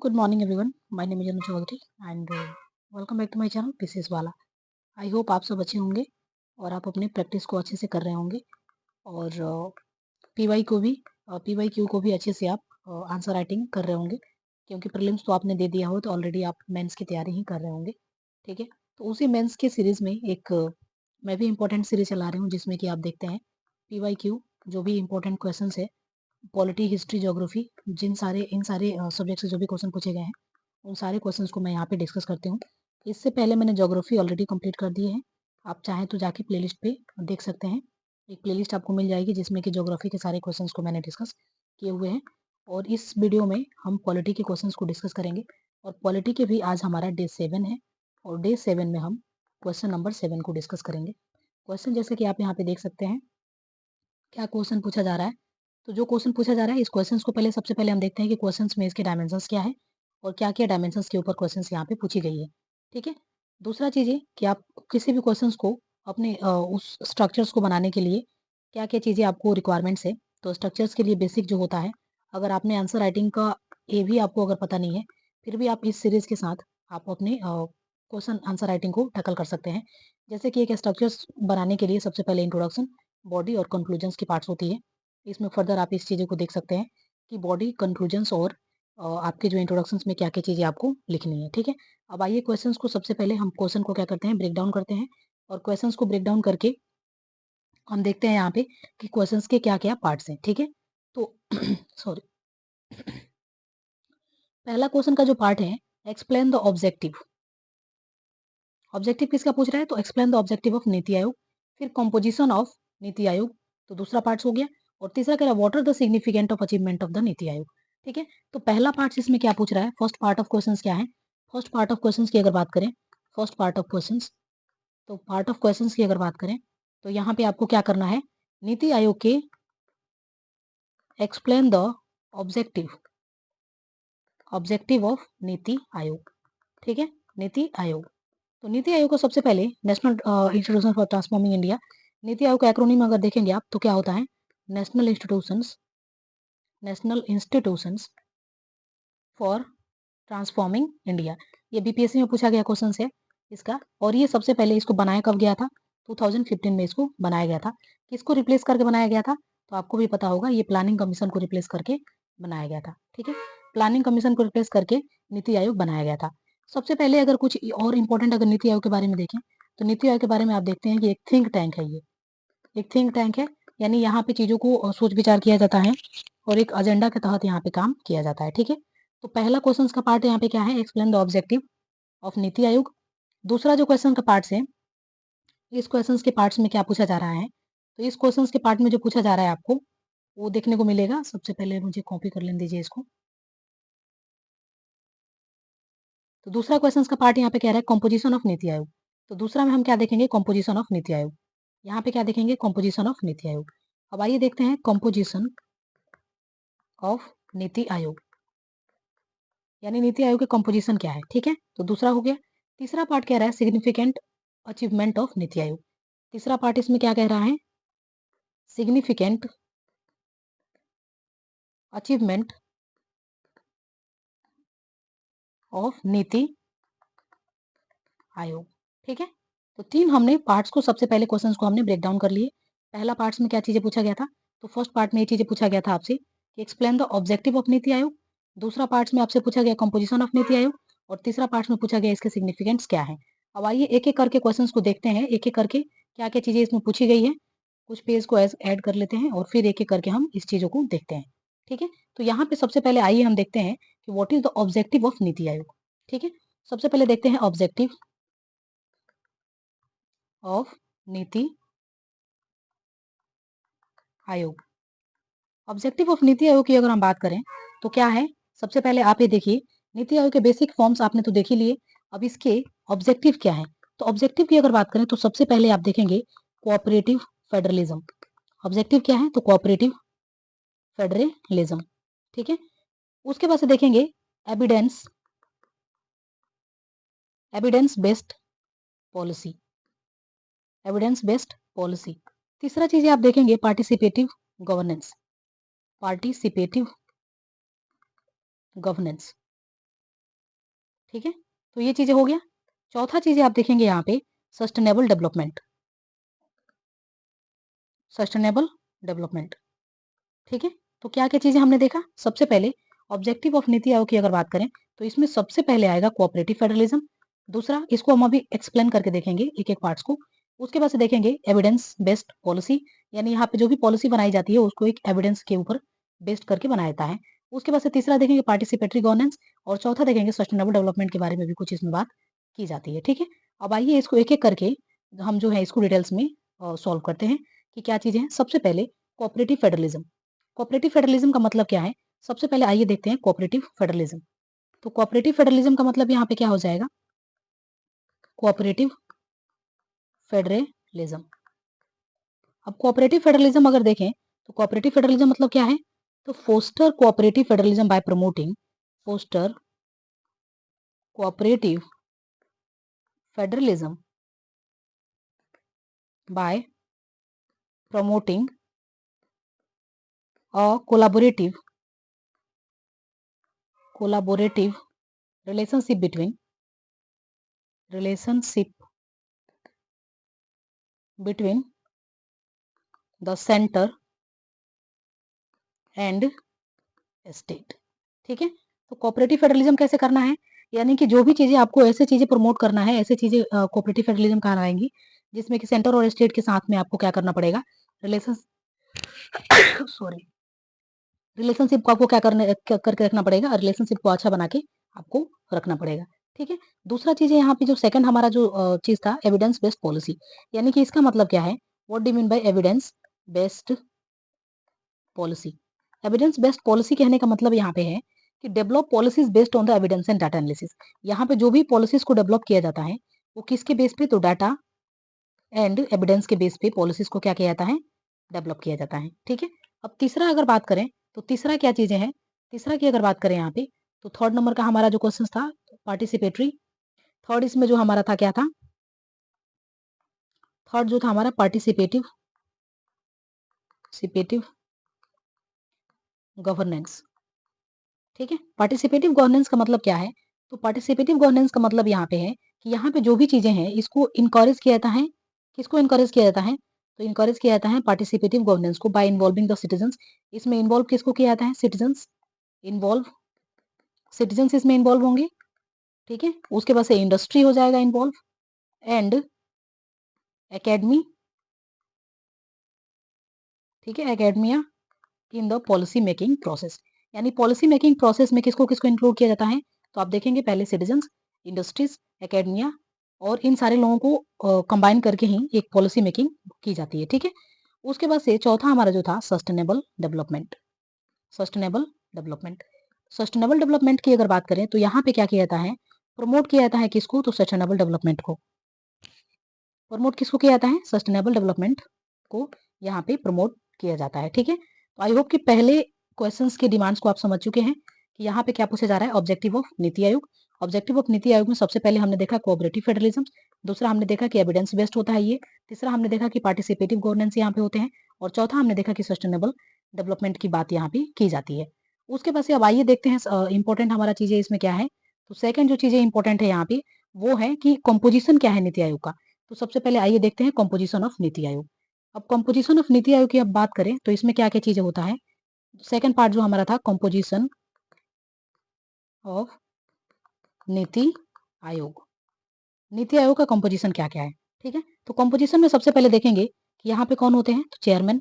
Good morning everyone. My name is Anu Chaudhary and welcome back to my channel PCS वाला. I hope आप सब अच्छे होंगे और आप अपने प्रैक्टिस को अच्छे से कर रहे होंगे और पीवाई क्यू को भी अच्छे से आप आंसर राइटिंग कर रहे होंगे क्योंकि प्रीलिम्स तो आपने दे दिया हो तो ऑलरेडी आप मेंस की तैयारी ही कर रहे होंगे. ठीक है, तो उसी मेंस के सीरीज में मैं भी इंपॉर्टेंट सीरीज चला रही हूँ जिसमें कि आप देखते हैं पीवाई क्यू जो भी इंपॉर्टेंट क्वेश्चन है, पॉलिटी, हिस्ट्री, ज्योग्राफी, इन सारे सब्जेक्ट से जो भी क्वेश्चन पूछे गए हैं उन सारे क्वेश्चंस को मैं यहाँ पे डिस्कस करती हूँ. इससे पहले मैंने ज्योग्राफी ऑलरेडी कंप्लीट कर दिए हैं. आप चाहें तो जाके प्लेलिस्ट पे देख सकते हैं. एक प्लेलिस्ट आपको मिल जाएगी जिसमें कि ज्योग्राफी के सारे क्वेश्चंस को मैंने डिस्कस किए हुए हैं. और इस वीडियो में हम पॉलिटी के क्वेश्चंस को डिस्कस करेंगे और पॉलिटी के भी आज हमारा डे 7 है और डे 7 में हम क्वेश्चन नंबर 7 को डिस्कस करेंगे. क्वेश्चन जैसे कि आप यहाँ पे देख सकते हैं क्या क्वेश्चन पूछा जा रहा है. तो जो क्वेश्चन पूछा जा रहा है इस क्वेश्चन को सबसे पहले हम देखते हैं कि क्वेश्चन में इसके डायमेंशंस क्या है और क्या क्या डायमेंशंस के ऊपर क्वेश्चन यहाँ पे पूछी गई है. ठीक है, दूसरा चीज ये कि आप किसी भी क्वेश्चन को अपने उस स्ट्रक्चर्स को बनाने के लिए क्या क्या चीजें आपको रिक्वायरमेंट्स है. तो स्ट्रक्चर्स के लिए बेसिक जो होता है, अगर आपने आंसर राइटिंग का ए भी आपको अगर पता नहीं है फिर भी आप इस सीरीज के साथ आप अपने क्वेश्चन आंसर राइटिंग को टैकल कर सकते हैं. जैसे कि एक स्ट्रक्चर्स बनाने के लिए सबसे पहले इंट्रोडक्शन, बॉडी और कंक्लूजन्स की पार्ट्स होती है. इसमें फर्दर आप इस चीज़ों को देख सकते हैं कि बॉडी, कंक्लूजन्स और आपके जो इंट्रोडक्शंस में क्या-क्या चीज़ें आपको लिखनी है. ठीक है, अब आइए क्वेश्चंस को सबसे पहले हम क्वेश्चन को क्या करते हैं, ब्रेक डाउन करते हैं और क्वेश्चंस को ब्रेक डाउन करके हम देखते हैं यहाँ पे कि क्वेश्चंस के क्या-क्या पार्ट्स हैं. ठीक है, तो सॉरी, पहला क्वेश्चन का जो पार्ट है, एक्सप्लेन द ऑब्जेक्टिव. ऑब्जेक्टिव किसका पूछ रहा है, तो explain the objective of NITI Aayog. फिर कंपोजिशन ऑफ नीति आयोग, तो दूसरा पार्ट हो गया. और तीसरा कह रहा है what are the significant of achievement of the NITI Aayog. ठीक है, तो पहला पार्ट इसमें क्या पूछ रहा है, फर्स्ट पार्ट ऑफ क्वेश्चंस क्या है. फर्स्ट पार्ट ऑफ क्वेश्चंस की अगर बात करें, फर्स्ट पार्ट ऑफ क्वेश्चंस, तो पार्ट ऑफ क्वेश्चंस की अगर बात करें तो यहाँ पे आपको क्या करना है, नीति आयोग के explain the objective, objective of नीति आयोग. ठीक है, नीति आयोग. तो नीति आयोग को सबसे पहले national institution for transforming India, NITI Aayog का एक्रोनिम अगर देखेंगे आप तो क्या होता है, national institutions, national institutions for transforming India. ये बीपीएससी में पूछा गया क्वेश्चन है इसका. और ये सबसे पहले इसको बनाया कब गया था, 2015 में इसको बनाया गया था. किसको रिप्लेस करके बनाया गया था, तो आपको भी पता होगा, ये प्लानिंग कमीशन को रिप्लेस करके बनाया गया था. ठीक है, प्लानिंग कमीशन को रिप्लेस करके नीति आयोग बनाया गया था. सबसे पहले अगर कुछ और इम्पोर्टेंट अगर नीति आयोग के बारे में देखें तो नीति आयोग के बारे में आप देखते हैं कि एक थिंक टैंक है. ये एक थिंक टैंक है, यानी यहाँ पे चीजों को सोच विचार किया जाता है और एक एजेंडा के तहत यहाँ पे काम किया जाता है. ठीक है, तो पहला क्वेश्चन का पार्ट यहाँ पे क्या है, explain the objective of NITI Aayog. दूसरा जो क्वेश्चन का पार्ट है, इस क्वेश्चन के पार्ट्स में क्या पूछा जा रहा है, तो इस क्वेश्चन के पार्ट में जो पूछा जा रहा है आपको वो देखने को मिलेगा. सबसे पहले मुझे कॉपी कर लेने दीजिए इसको. तो दूसरा क्वेश्चन का पार्ट यहाँ पे कह रहा है कॉम्पोजिशन ऑफ नीति आयोग. तो दूसरा में हम क्या देखेंगे, कॉम्पोजिशन ऑफ नीति आयोग. यहाँ पे क्या देखेंगे, कॉम्पोजिशन ऑफ नीति आयोग. अब आइए देखते हैं कॉम्पोजिशन ऑफ नीति आयोग, यानी नीति आयोग के कॉम्पोजिशन क्या है. ठीक है, तो दूसरा हो गया. तीसरा पार्ट कह रहा है significant achievement of NITI Aayog. तीसरा पार्ट इसमें क्या कह रहा है, सिग्निफिकेंट अचीवमेंट ऑफ नीति आयोग. ठीक है, तो तीन हमने पार्ट्स को, सबसे पहले क्वेश्चंस को हमने ब्रेक डाउन कर लिए. पहला पार्ट्स में क्या चीजें पूछा गया था, तो फर्स्ट पार्ट में ये चीजें पूछा गया था आपसे कि explain the objective of NITI Aayog. दूसरा पार्ट्स में आपसे पूछा गया कंपोजिशन ऑफ नीति आयोग और तीसरा पार्ट्स में पूछा गया इसके सिग्निफिकेंट्स क्या है. अब आइए एक एक करके क्वेश्चंस को देखते हैं, एक एक करके क्या क्या चीजें इसमें पूछी गई है. कुछ पेज को ऐड कर लेते हैं और फिर एक एक करके हम इस चीजों को देखते हैं. ठीक है, तो यहाँ पे सबसे पहले आइए हम देखते हैं कि what is the objective of नीति आयोग. ठीक है, सबसे पहले देखते हैं objective of NITI Aayog. Objective of NITI Aayog की अगर हम बात करें तो क्या है, सबसे पहले आप ये देखिए, नीति आयोग के बेसिक फॉर्म्स आपने तो देख ही लिए. अब इसके ऑब्जेक्टिव क्या है, तो ऑब्जेक्टिव की अगर बात करें तो सबसे पहले आप देखेंगे कोऑपरेटिव फेडरलिज्म. ऑब्जेक्टिव क्या है, तो कोऑपरेटिव फेडरलिज्म. ठीक है, उसके बाद से देखेंगे evidence, evidence based policy, evidence based policy. तीसरा चीज आप देखेंगे पार्टिसिपेटिव गवर्नेंस, पार्टिसिपेटिव गवर्नेंस. ठीक है, तो ये चीजें हो गया। चौथा चीजें आप देखेंगे यहाँ पे सस्टेनेबल डेवलपमेंट, सस्टेनेबल डेवलपमेंट। ठीक है, तो क्या क्या चीजें हमने देखा? सबसे पहले ऑब्जेक्टिव ऑफ नीति आयोग की अगर बात करें तो इसमें सबसे पहले आएगा कोऑपरेटिव फेडरलिज्म। दूसरा, इसको हम अभी एक्सप्लेन करके देखेंगे एक एक पार्ट्स को। उसके बाद से देखेंगे एविडेंस बेस्ड पॉलिसी, यानी यहाँ पे जो भी पॉलिसी बनाई जाती है उसको एक एविडेंस के ऊपर बेस्ड करके बनाया जाता है। उसके बाद से तीसरा देखेंगे पार्टिसिपेटरी गवर्नेंस, और चौथा देखेंगे सस्टेनेबल डेवलपमेंट के बारे में भी कुछ इसमें बात की जाती है। ठीक है, अब आइए इसको एक एक करके हम जो है इसको डिटेल्स में सॉल्व करते हैं कि क्या चीजें हैं। सबसे पहले कोऑपरेटिव फेडरलिज्म। कोऑपरेटिव फेडरलिज्म का मतलब क्या है? सबसे पहले आइए देखते हैं कोऑपरेटिव फेडरलिज्म। तो कोऑपरेटिव फेडरलिज्म का मतलब यहाँ पे क्या हो जाएगा? Cooperative federalism. अब कोऑपरेटिव फेडरलिज्म अगर देखें तो कोऑपरेटिव फेडरलिज्म मतलब क्या है? तो foster cooperative federalism by promoting, foster cooperative federalism by promoting a collaborative relationship between the center and state। ठीक है, तो कोऑपरेटिव फेडरलिज्म कैसे करना है? यानी कि जो भी चीजें आपको ऐसे चीजें प्रमोट करना है, ऐसे चीजें कोऑपरेटिव फेडरलिज्म कहलाएंगी जिसमें कि सेंटर और स्टेट के साथ में आपको क्या करना पड़ेगा? रिलेशन सॉरी रिलेशनशिप को आपको क्या करके रखना पड़ेगा? रिलेशनशिप को अच्छा बना के आपको रखना पड़ेगा। ठीक है, दूसरा चीज है यहाँ पे जो सेकंड हमारा जो चीज था एविडेंस बेस्ड पॉलिसी, यानी कि इसका मतलब क्या है? What do mean by evidence based policy? Evidence based policy कहने का मतलब यहाँ पे है कि develop policies based on the evidence and data analysis. यहाँ पे जो भी पॉलिसीज को डेवलप किया जाता है वो किसके बेस पे? तो डाटा एंड एविडेंस के बेस पे पॉलिसीज को क्या किया जाता है? डेवलप किया जाता है। ठीक है, अब तीसरा अगर बात करें तो तीसरा क्या चीजें हैं? तीसरा की अगर बात करें यहाँ पे तो थर्ड नंबर का हमारा जो क्वेश्चन था पार्टिसिपेटरी। थर्ड इसमें जो हमारा था क्या था? थर्ड जो था हमारा पार्टिसिपेटिव सिपेटिव गवर्नेंस। ठीक है, पार्टिसिपेटिव गवर्नेंस का मतलब क्या है? तो पार्टिसिपेटिव गवर्नेंस का मतलब यहाँ पे है कि यहाँ पे जो भी चीजें हैं इसको इनकरेज किया जाता है। किसको इनकरेज किया जाता है? तो इनकरेज किया जाता है पार्टिसिपेटिव गवर्नेंस को बाय इन्वॉल्विंग द सिटीजंस। इसमें इन्वॉल्व किसको किया जाता है? सिटीजंस इन्वॉल्व, सिटीजंस इसमें इन्वॉल्व होंगे। ठीक है, उसके बाद से इंडस्ट्री हो जाएगा इन्वॉल्व, एंड एकेडमी। ठीक है, academia in the policy making process, यानी पॉलिसी मेकिंग प्रोसेस में किसको किसको इंक्लूड किया जाता है? तो आप देखेंगे पहले सिटीजंस, इंडस्ट्रीज, एकेडमिया, और इन सारे लोगों को कंबाइन करके ही एक पॉलिसी मेकिंग की जाती है। ठीक है, उसके बाद से चौथा हमारा जो था sustainable development. Sustainable development, sustainable development की अगर बात करें तो यहाँ पे क्या किया जाता है? प्रमोट किया जाता है किसको? तो सस्टेनेबल डेवलपमेंट को। प्रमोट किसको किया जाता है? सस्टेनेबल डेवलपमेंट को यहाँ पे प्रमोट किया जाता है। ठीक है, तो आई होप कि पहले क्वेश्चंस के डिमांड्स को आप समझ चुके हैं कि यहाँ पे क्या पूछा जा रहा है। Objective of NITI Aayog. Objective of NITI Aayog में सबसे पहले हमने देखा कोऑपरेटिव फेडरलिज्म, दूसरा हमने देखा कि एविडेंस बेस्ड होता है ये, तीसरा हमने देखा कि पार्टिसिपेटिव गवर्नेंस यहाँ पे होते हैं, और चौथा हमने देखा कि सस्टेनेबल डेवलपमेंट की बात यहाँ पे की जाती है। उसके बाद से अब आइए देखते हैं इंपॉर्टेंट हमारा चीजें इसमें क्या है। तो सेकंड जो चीजें इंपॉर्टेंट है यहाँ पे वो है कि कॉम्पोजिशन क्या है नीति आयोग का। तो सबसे पहले आइए देखते हैं कॉम्पोजिशन ऑफ नीति आयोग। अब कॉम्पोजिशन ऑफ नीति आयोग की अब बात करें तो इसमें क्या क्या चीजें होता है। सेकंड पार्ट जो हमारा था कॉम्पोजिशन ऑफ नीति आयोग, नीति आयोग का कॉम्पोजिशन क्या क्या है। ठीक है, तो कॉम्पोजिशन में सबसे पहले देखेंगे कि यहाँ पे कौन होते हैं? तो चेयरमैन।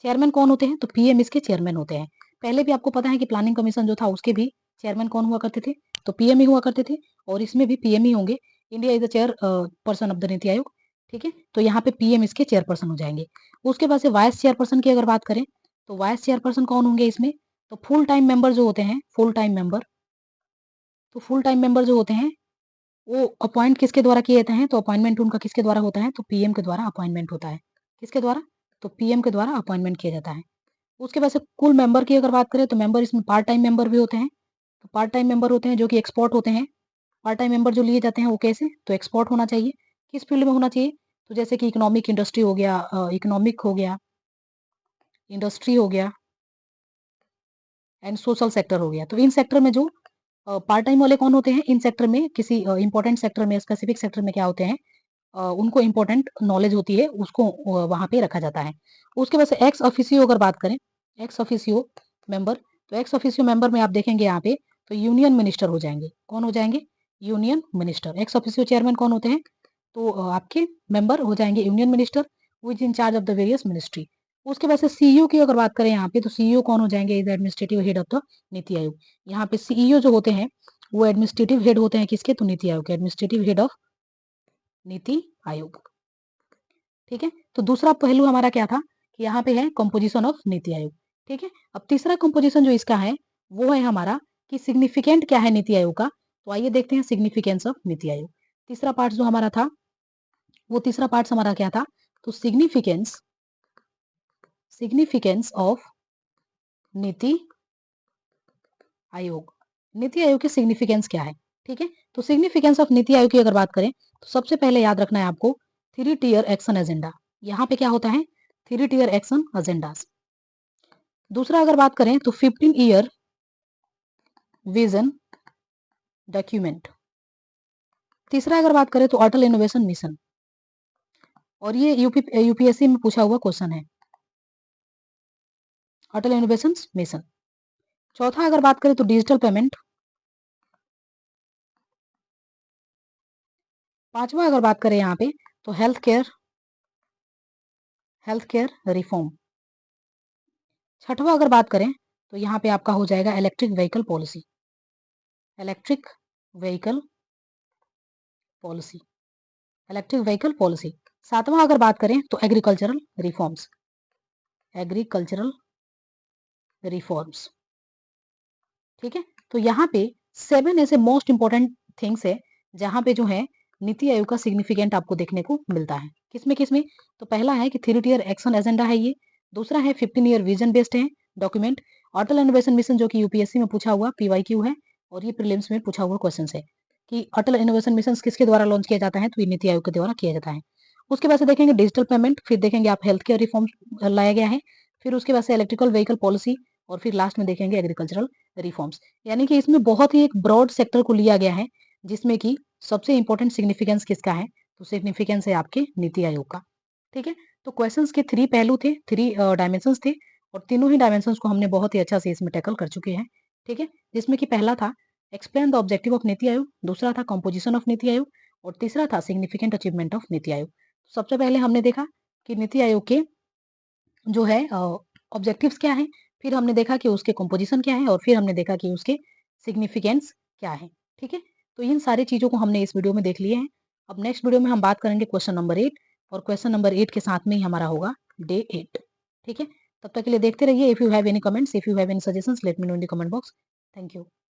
चेयरमैन कौन होते हैं? तो पीएम इसके चेयरमैन होते हैं। पहले भी आपको पता है कि प्लानिंग कमीशन जो था उसके भी चेयरमैन कौन हुआ करते थे? तो पीएम ही हुआ करते थे, और इसमें भी पीएम ही होंगे। India is the chair person of the NITI Aayog. ठीक है, तो यहाँ पे पीएम इसके चेयरपर्सन हो जाएंगे। उसके बाद से वाइस चेयरपर्सन की अगर बात करें तो वाइस चेयरपर्सन कौन होंगे इसमें? तो फुल टाइम मेंबर जो होते हैं, फुल टाइम मेंबर, तो फुल टाइम मेंबर जो होते हैं वो अपॉइंट किसके द्वारा किए जाते हैं? तो अपॉइंटमेंट उनका किसके द्वारा होता है? तो पीएम के द्वारा अपॉइंटमेंट होता है। किसके द्वारा? तो पीएम के द्वारा अपॉइंटमेंट किया जाता है। उसके बाद से कुल मेंबर की अगर बात करें तो मेंबर इसमें पार्ट टाइम मेंबर भी होते हैं। तो पार्ट टाइम मेंबर होते हैं जो कि एक्सपोर्ट होते हैं। पार्ट टाइम मेंबर जो लिए जाते हैं वो कैसे? तो एक्सपोर्ट होना चाहिए। किस फील्ड में होना चाहिए? तो जैसे कि इकोनॉमिक इंडस्ट्री हो गया, इकोनॉमिक हो गया, इंडस्ट्री हो गया, एंड सोशल सेक्टर हो गया। तो इन सेक्टर में जो पार्ट टाइम वाले कौन होते हैं? इन सेक्टर में किसी इंपॉर्टेंट सेक्टर में, स्पेसिफिक सेक्टर में क्या होते हैं, उनको इंपॉर्टेंट नॉलेज होती है, उसको वहाँ पे रखा जाता है। उसके बाद से एक्स ऑफिसियो अगर बात करें, एक्स ऑफिसियो मेंबर, तो एक्स ऑफिसियो मेंबर में आप देखेंगे यहाँ पे तो यूनियन मिनिस्टर हो जाएंगे। कौन हो जाएंगे? Union minister. Ex officio chairman कौन होते हैं? तो आपके मेंबर हो जाएंगे union minister which in charge of the various ministry. उसके बाद से सीईओ की अगर बात करें यहाँ पे, तो सीईओ कौन हो जाएंगे? Is administrative head of the NITI आयोग। यहाँ पे सीईओ जो होते हैं वो एडमिनिस्ट्रेटिव हेड होते हैं किसके? तो नीति आयोग के, एडमिनिस्ट्रेटिव हेड ऑफ नीति आयोग। ठीक है, तो दूसरा पहलू हमारा क्या था कि यहाँ पे है कंपोजिशन ऑफ नीति आयोग। ठीक है, अब तीसरा कंपोजिशन जो इसका है वो है हमारा कि सिग्निफिकेंट क्या है नीति आयोग का। तो आइए देखते हैं सिग्निफिकेंस ऑफ नीति आयोग। तीसरा पार्ट जो हमारा था, वो तीसरा पार्ट हमारा क्या था? तो significance, significance of NITI Aayog. NITI Aayog की सिग्निफिकेंस क्या है? ठीक है, तो सिग्निफिकेंस ऑफ नीति आयोग की अगर बात करें तो सबसे पहले याद रखना है आपको 3 टियर एक्शन एजेंडा। यहाँ पे क्या होता है? 3 टियर एक्शन एजेंडास। दूसरा अगर बात करें तो 15 ईयर विजन डॉक्यूमेंट। तीसरा अगर बात करें तो अटल इनोवेशन मिशन, और ये यूपीएससी में पूछा हुआ क्वेश्चन है, अटल इनोवेशन मिशन। चौथा अगर बात करें तो डिजिटल पेमेंट। पांचवा अगर बात करें यहाँ पे तो हेल्थ केयर रिफॉर्म। छठवा अगर बात करें तो यहाँ पे आपका हो जाएगा electric vehicle policy, electric vehicle policy, electric vehicle policy. सातवां अगर बात करें तो एग्रीकल्चरल रिफॉर्म्स, एग्रीकल्चरल रिफॉर्म्स। ठीक है, तो यहाँ पे 7 ऐसे मोस्ट इंपॉर्टेंट थिंग्स है जहाँ पे जो है नीति आयोग का सिग्निफिकेंट आपको देखने को मिलता है। किसमें किसमें? तो पहला है कि 3 टियर एक्शन एजेंडा है ये। दूसरा है 15 ईयर विजन बेस्ड है डॉक्यूमेंट। अटल इनोवेशन मिशन जो कि यूपीएससी में पूछा हुआ पीवाईक्यू है, और ये प्रीलिम्स में पूछा हुआ क्वेश्चन है कि अटल इनोवेशन मिशन किसके द्वारा लॉन्च किया जाता है? तो ये नीति आयोग के द्वारा किया जाता है। उसके बाद से देखेंगे डिजिटल पेमेंट, फिर देखेंगे आप हेल्थ केयर रिफॉर्म लाया गया है, फिर उसके बाद से इलेक्ट्रिकल व्हीकल पॉलिसी, और फिर लास्ट में देखेंगे एग्रीकल्चरल रिफॉर्म्स। यानी कि इसमें बहुत ही एक ब्रॉड सेक्टर को लिया गया है, जिसमें कि सबसे इंपॉर्टेंट सिग्निफिकेंस किसका है? तो सिग्निफिकेंस है आपके नीति आयोग का। ठीक है, तो क्वेश्चंस के 3 पहलू थे, 3 डायमेंशंस थे, और तीनों ही डायमेंशंस को हमने बहुत ही अच्छा से इसमें टैकल कर चुके हैं। ठीक है, जिसमें कि पहला था explain the objective of NITI Aayog, दूसरा था कंपोजिशन ऑफ नीति आयोग, और तीसरा था significant achievement of NITI Aayog. सबसे पहले हमने देखा कि नीति आयोग के जो है ऑब्जेक्टिव्स क्या है, फिर हमने देखा कि उसके कंपोजिशन क्या है, और फिर हमने देखा कि उसके सिग्निफिकेंस क्या है। ठीक है, तो इन सारी चीजों को हमने इस वीडियो में देख लिए हैं। अब नेक्स्ट वीडियो में हम बात करेंगे क्वेश्चन नंबर 8, और क्वेश्चन नंबर 8 के साथ में ही हमारा होगा डे 8। ठीक है, तब तक के लिए देखते रहिए। If you have any comments, if you have any suggestions, let me know in the comment box. Thank you.